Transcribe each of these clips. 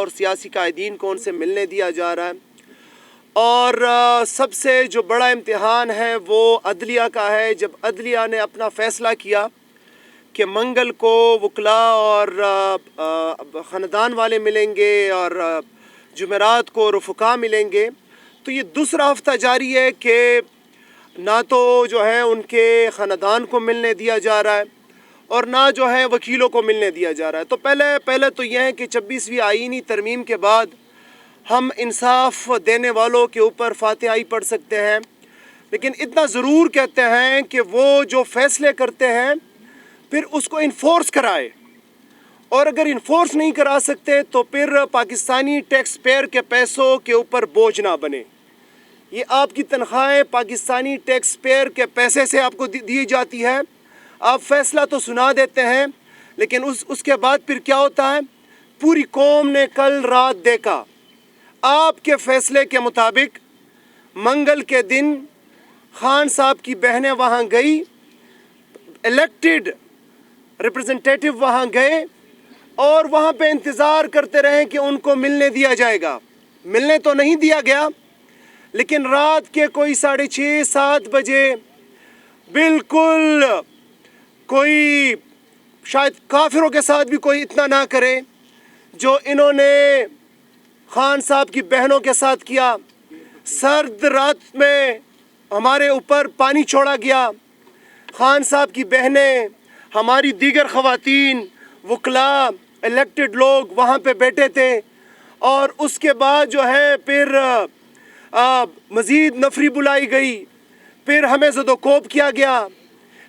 اور سیاسی قائدین کو ان سے ملنے دیا جا رہا ہے۔ اور سب سے جو بڑا امتحان ہے وہ عدلیہ کا ہے۔ جب عدلیہ نے اپنا فیصلہ کیا کہ منگل کو وکلاء اور خاندان والے ملیں گے اور جمعرات کو رفقا ملیں گے، تو یہ دوسرا ہفتہ جاری ہے کہ نہ تو جو ہے ان کے خاندان کو ملنے دیا جا رہا ہے اور نہ جو ہے وکیلوں کو ملنے دیا جا رہا ہے۔ تو پہلے تو یہ ہے کہ 26ویں آئینی ترمیم کے بعد ہم انصاف دینے والوں کے اوپر فاتحائی پڑھ سکتے ہیں، لیکن اتنا ضرور کہتے ہیں کہ وہ جو فیصلے کرتے ہیں پھر اس کو انفورس کرائے، اور اگر انفورس نہیں کرا سکتے تو پھر پاکستانی ٹیکس پیئر کے پیسوں کے اوپر بوجھ نہ بنے۔ یہ آپ کی تنخواہیں پاکستانی ٹیکس پیئر کے پیسے سے آپ کو دی جاتی ہے، آپ فیصلہ تو سنا دیتے ہیں، لیکن اس کے بعد پھر کیا ہوتا ہے؟ پوری قوم نے کل رات دیکھا، آپ کے فیصلے کے مطابق منگل کے دن خان صاحب کی بہنیں وہاں گئی، الیکٹڈ ریپرزنٹیٹیو وہاں گئے اور وہاں پہ انتظار کرتے رہے کہ ان کو ملنے دیا جائے گا۔ ملنے تو نہیں دیا گیا، لیکن رات کے کوئی 6:30-7 بجے بالکل کوئی شاید کافروں کے ساتھ بھی کوئی اتنا نہ کرے جو انہوں نے خان صاحب کی بہنوں کے ساتھ کیا۔ سرد رات میں ہمارے اوپر پانی چھوڑا گیا، خان صاحب کی بہنیں، ہماری دیگر خواتین، وکلاء، الیکٹڈ لوگ وہاں پہ بیٹھے تھے، اور اس کے بعد جو ہے پھر مزید نفری بلائی گئی، پھر ہمیں زد و کوب کیا گیا،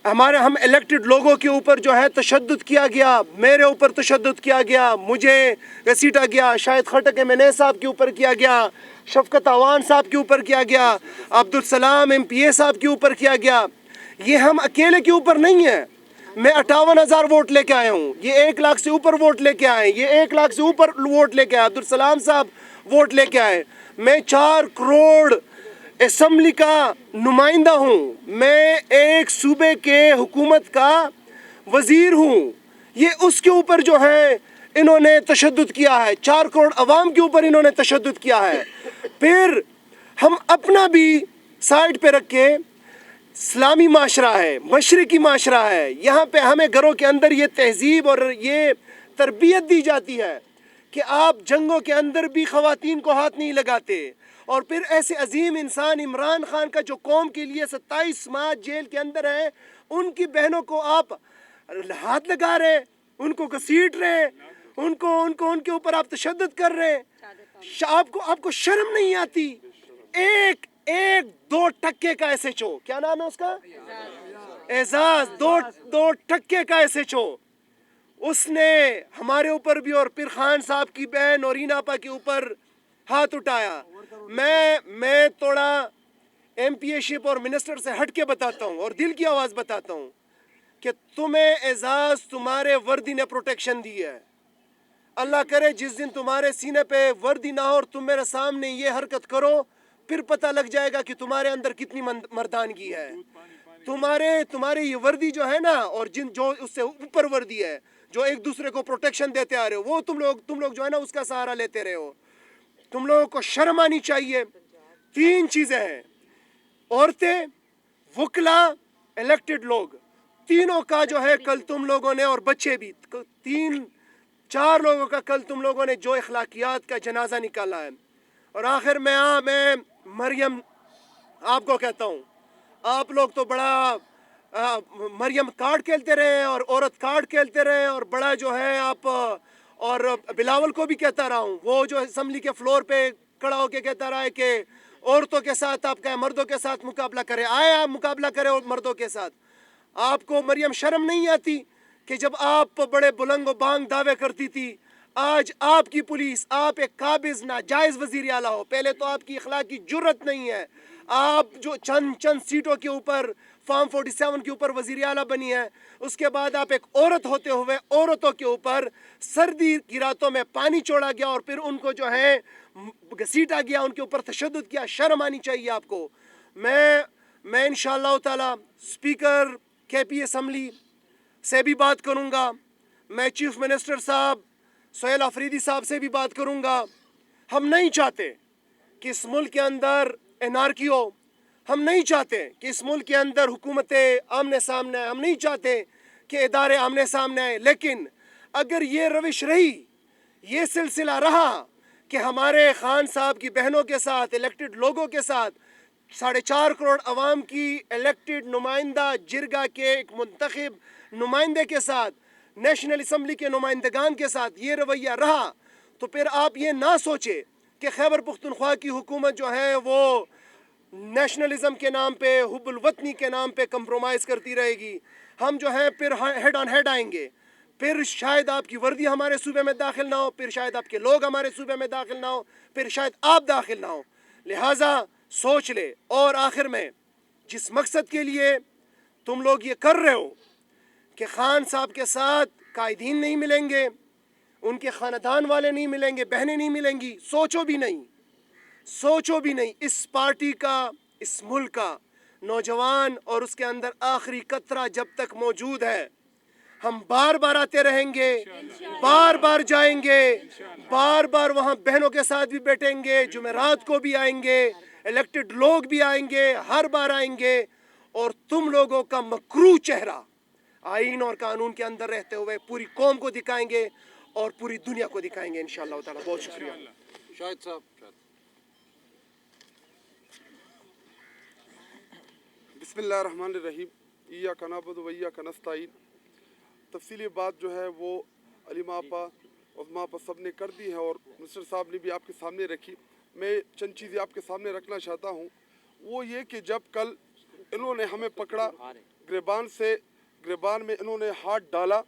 ہم الیکٹڈ لوگوں کے اوپر جو ہے تشدد کیا گیا، میرے اوپر تشدد کیا گیا، مجھے گھسیٹا گیا، شاہد خٹک MNA صاحب کے اوپر کیا گیا، شفقت عوان صاحب کے اوپر کیا گیا، عبدالسلام MPA صاحب کے اوپر کیا گیا۔ یہ ہم اکیلے کے اوپر نہیں ہیں، میں 58,000 ووٹ لے کے آیا ہوں، یہ 1 لاکھ سے اوپر ووٹ لے کے آئے، یہ 1 لاکھ سے اوپر ووٹ لے کے آئے، عبدالسلام صاحب ووٹ لے کے آئے، میں 4 کروڑ اسمبلی کا نمائندہ ہوں، میں ایک صوبے کے حکومت کا وزیر ہوں۔ یہ اس کے اوپر جو ہے انہوں نے تشدد کیا ہے، 4 کروڑ عوام کے اوپر انہوں نے تشدد کیا ہے۔ پھر ہم اپنا بھی سائڈ پہ رکھ کے، اسلامی معاشرہ ہے، مشرقی معاشرہ ہے، یہاں پہ ہمیں گھروں کے اندر یہ تہذیب اور یہ تربیت دی جاتی ہے کہ آپ جنگوں کے اندر بھی خواتین کو ہاتھ نہیں لگاتے، اور پھر ایسے عظیم انسان عمران خان کا جو قوم کے لیے 27 ماہ جیل کے اندر ہے، ان کی بہنوں کو آپ ہاتھ لگا رہے، ان کو گھسیٹ رہے، ان کے اوپر آپ تشدد کر رہے، آپ کو شرم نہیں آتی؟ ایک 2 ٹکے کا SHO، کیا نام ہے اس کا؟ اعزاز، 2 ٹکے کا SHO، اس نے ہمارے اوپر بھی اور پھر خان صاحب کی بہن اور آپا کے اوپر ہاتھ اٹھایا۔ میں تھوڑا MPA شپ اور منسٹر سے ہٹ کے بتاتا ہوں اور دل کی آواز بتاتا ہوں کہ تمہیں اعزاز تمہارے وردی نے پروٹیکشن دی ہے۔ اللہ کرے جس دن تمہارے سینے پہ وردی نہ ہو اور تم میرے سامنے یہ حرکت کرو، پھر پتہ لگ جائے گا کہ تمہارے اندر کتنی مردانگی ہے۔ تمہارے یہ وردی جو ہے نا، اور جو اس سے اوپر وردی ہے، جو ایک دوسرے کو پروٹیکشن دیتے آ رہے ہو، وہ تم لوگ جو ہے نا اس کا سہارا لیتے رہے ہو۔ تم لوگوں کو شرم آنی چاہیے۔ 3 چیزیں ہیں، عورتیں، وکلاء، الیکٹڈ لوگ، تینوں کا جو ہے کل تم لوگوں نے، اور بچے بھی، 4 لوگوں کا کل تم لوگوں نے جو اخلاقیات کا جنازہ نکالا ہے۔ اور آخر میں مریم آپ کو کہتا ہوں، آپ لوگ تو بڑا مریم کارڈ کھیلتے رہے اور عورت کارڈ کھیلتے رہے، اور بڑا جو ہے آپ، اور بلاول کو بھی کہتا رہا ہوں، وہ جو اسمبلی کے فلور پہ کھڑا ہو کے کہتا رہا ہے کہ عورتوں کے ساتھ آپ کا مردوں کے ساتھ مقابلہ کرے، آپ مقابلہ کرے اور مردوں کے ساتھ۔ آپ کو مریم شرم نہیں آتی کہ جب آپ بڑے بلند و بانگ دعوے کرتی تھی، آج آپ کی پولیس، آپ ایک قابض ناجائز وزیر اعلیٰ ہو، پہلے تو آپ کی اخلاقی جرت نہیں ہے، آپ جو چند سیٹوں کے اوپر، فارم 47 کے اوپر وزیر اعلیٰ بنی ہے، اس کے بعد آپ ایک عورت ہوتے ہوئے عورتوں کے اوپر سردی کی راتوں میں پانی چھوڑا گیا اور پھر ان کو جو ہے گھسیٹا گیا، ان کے اوپر تشدد کیا۔ شرم آنی چاہیے آپ کو۔ میں انشاءاللہ تعالی اسپیکر KP اسمبلی سے بھی بات کروں گا، میں چیف منسٹر صاحب سہیل آفریدی صاحب سے بھی بات کروں گا. ہم نہیں چاہتے کہ اس ملک کے اندر انارکی ہو. ہم نہیں چاہتے کہ اس ملک کے اندر حکومتیں آمنے سامنے آئیں. ہم نہیں چاہتے کہ ادارے آمنے سامنے آئیں. لیکن اگر یہ روش رہی, یہ سلسلہ رہا کہ ہمارے خان صاحب کی بہنوں کے ساتھ, الیکٹڈ لوگوں کے ساتھ, 4.5 کروڑ عوام کی الیکٹڈ نمائندہ جرگہ کے ایک منتخب نمائندے کے ساتھ, نیشنل اسمبلی کے نمائندگان کے ساتھ یہ رویہ رہا, تو پھر آپ یہ نہ سوچے کہ خیبر پختونخوا کی حکومت جو ہے وہ نیشنلزم کے نام پہ, حب الوطنی کے نام پہ کمپرومائز کرتی رہے گی. ہم جو ہے پھر ہیڈ آن ہیڈ آئیں گے. پھر شاید آپ کی وردی ہمارے صوبے میں داخل نہ ہو, پھر شاید آپ کے لوگ ہمارے صوبے میں داخل نہ ہو, پھر شاید آپ داخل نہ ہو. لہٰذا سوچ لے. اور آخر میں, جس مقصد کے لیے تم لوگ یہ کر رہے ہو کہ خان صاحب کے ساتھ قائدین نہیں ملیں گے, ان کے خاندان والے نہیں ملیں گے, بہنیں نہیں ملیں گی, سوچو بھی نہیں, سوچو بھی نہیں. اس پارٹی کا, اس ملک کا نوجوان اور اس کے اندر آخری قطرہ جب تک موجود ہے, ہم بار بار آتے رہیں گے, بار بار جائیں گے, بار بار وہاں بہنوں کے ساتھ بھی بیٹھیں گے, جمعرات کو بھی آئیں گے, الیکٹڈ لوگ بھی آئیں گے, ہر بار آئیں گے, اور تم لوگوں کا مکروہ چہرہ آئین اور قانون کے اندر رہتے ہوئے پوری قوم کو دکھائیں گے اور پوری دنیا کو دکھائیں گے انشاءاللہ تعالیٰ. بہت شکریہ. شاہد صاحب. بسم اللہ الرحمن الرحیم. ایاک نعبد و ایاک نستعین. تفصیلی بات جو ہے وہ علیمہ آپا, عظمیٰ آپا سب نے کر دی ہے, اور منسٹر صاحب نے بھی آپ کے سامنے رکھی. میں چند چیزیں آپ کے سامنے رکھنا چاہتا ہوں. وہ یہ کہ جب کل انہوں نے ہمیں پکڑا, گریبان میں انہوں نے ہاتھ ڈالا,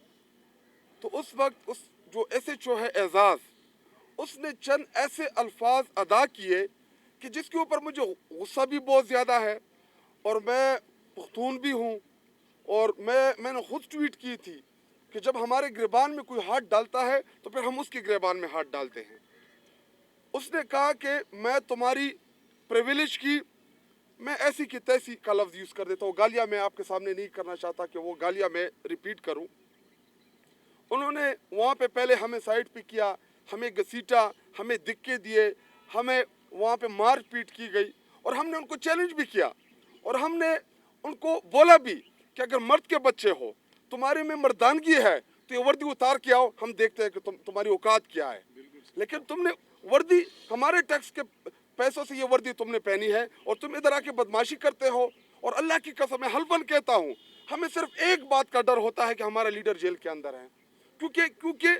تو اس وقت اس جو ایس ایچ او ہے اعزاز, اس نے چند ایسے الفاظ ادا کیے کہ جس کے اوپر مجھے غصہ بھی بہت زیادہ ہے, اور میں پختون بھی ہوں, اور میں نے خود ٹویٹ کی تھی کہ جب ہمارے گریبان میں کوئی ہاتھ ڈالتا ہے تو پھر ہم اس کے گریبان میں ہاتھ ڈالتے ہیں. اس نے کہا کہ میں تمہاری پریویلیج کی, میں ایسی کی تیسی کا لفظ یوز کر دیتا ہوں. گالیاں میں آپ کے سامنے نہیں کرنا چاہتا کہ وہ گالیاں میں ریپیٹ کروں. انہوں نے وہاں پہ پہلے ہمیں سائڈ پہ کیا, ہمیں گھسیٹا, ہمیں دھکے دیے, ہمیں وہاں پہ مار پیٹ کی گئی, اور ہم نے ان کو چیلنج بھی کیا, اور ہم نے ان کو بولا بھی کہ اگر مرد کے بچے ہو, تمہارے میں مردانگی ہے, تو یہ وردی اتار کے آؤ, ہم دیکھتے ہیں کہ تمہاری اوقات کیا ہے. لیکن تم نے وردی ہمارے ٹیکس کے پیسوں سے یہ وردی تم نے پہنی ہے, اور تم ادھر آ کے بدماشی کرتے ہو. اور اللہ کی قسم میں حلفاً کہتا ہوں, ہمیں صرف ایک بات کا ڈر ہوتا ہے کہ ہمارا لیڈر جیل کے اندر ہے, کیونکہ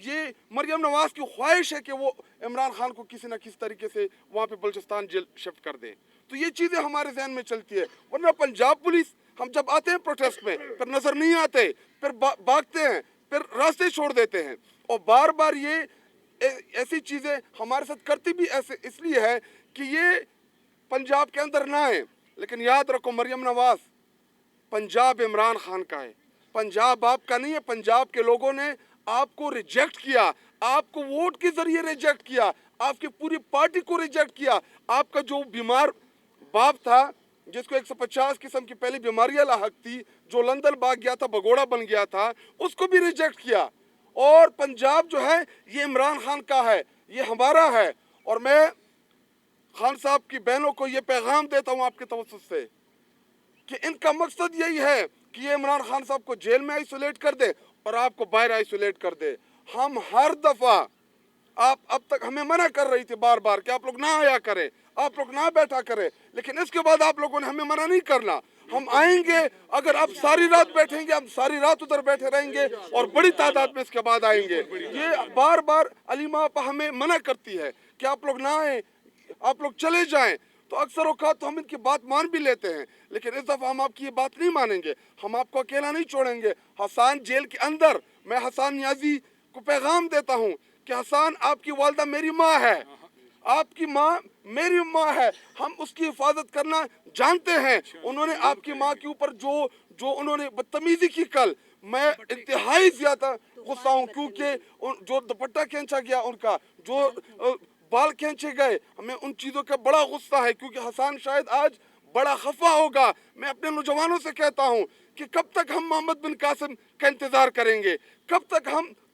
یہ مریم نواز کی خواہش ہے کہ وہ عمران خان کو کسی نہ کسی طریقے سے وہاں پہ بلوچستان جیل شفٹ کر دیں. تو یہ چیزیں ہمارے ذہن میں چلتی ہے. ورنہ پنجاب پولیس, ہم جب آتے ہیں پروٹیسٹ میں, پھر نظر نہیں آتے, پھر بھاگتے ہیں, پھر راستے چھوڑ دیتے ہیں, اور بار بار یہ ایسی چیزیں ہمارے ساتھ کرتی بھی ایسے اس لیے ہے کہ یہ پنجاب کے اندر نہ آئیں. لیکن یاد رکھو, مریم نواز, پنجاب عمران خان کا ہے, پنجاب آپ کا نہیں ہے. پنجاب کے لوگوں نے آپ کو ریجیکٹ کیا, آپ کو ووٹ کے ذریعے ریجیکٹ کیا, آپ کی پوری پارٹی کو ریجیکٹ کیا. آپ کا جو بیمار باپ تھا, جس کو 150 قسم کی پہلی بیماریاں لاحق تھی, جو لندن بھاگ گیا تھا, بگوڑا بن گیا تھا, اس کو بھی ریجیکٹ کیا. اور پنجاب جو ہے یہ عمران خان کا ہے, یہ ہمارا ہے. اور میں خان صاحب کی بہنوں کو یہ پیغام دیتا ہوں آپ کے توسط سے کہ ان کا مقصد یہی ہے کہ یہ عمران خان صاحب کو جیل میں آئسولیٹ کر دے اور آپ کو باہر آئسولیٹ کر دے. ہم ہر دفعہ, آپ اب تک ہمیں منع کر رہی تھی بار بار کہ آپ لوگ نہ آیا کریں, آپ لوگ نہ بیٹھا کریں, لیکن اس کے بعد آپ لوگوں نے ہمیں منع نہیں کرنا. ہم آئیں گے, اگر آپ ساری رات بیٹھیں گے, ہم ساری رات ادھر بیٹھے رہیں گے, اور بڑی تعداد میں اس کے بعد آئیں گے. یہ بار بار علیمہ آپا ہمیں منع کرتی ہے کہ آپ لوگ نہ آئیں, آپ لوگ چلے جائیں. تو اکثر اوقات تو ہم ان کی بات مان بھی لیتے ہیں, لیکن اس دفعہ ہم آپ کی یہ بات نہیں مانیں گے. ہم آپ کو اکیلا نہیں چھوڑیں گے. حسان جیل کے اندر, میں حسان نیازی کو پیغام دیتا ہوں کہ حسان, آپ کی والدہ میری ماں ہے, آپ کی ماں میری ماں ہے, ہم اس کی حفاظت کرنا جانتے ہیں. انہوں نے آپ کی ماں کے اوپر جو انہوں نے بدتمیزی کی کل, میں انتہائی زیادہ غصہ ہوں, کیونکہ جو دوپٹہ کھینچا گیا ان کا, جو بال کھینچے گئے, ہمیں ان چیزوں کا بڑا غصہ ہے, کیونکہ حسان شاید آج بڑا خفا ہوگا. میں اپنے نوجوانوں سے کہتا ہوں کہ کب تک ہم محمد بن قاسم کا انتظار کریں گے, کب تک ہم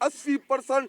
80%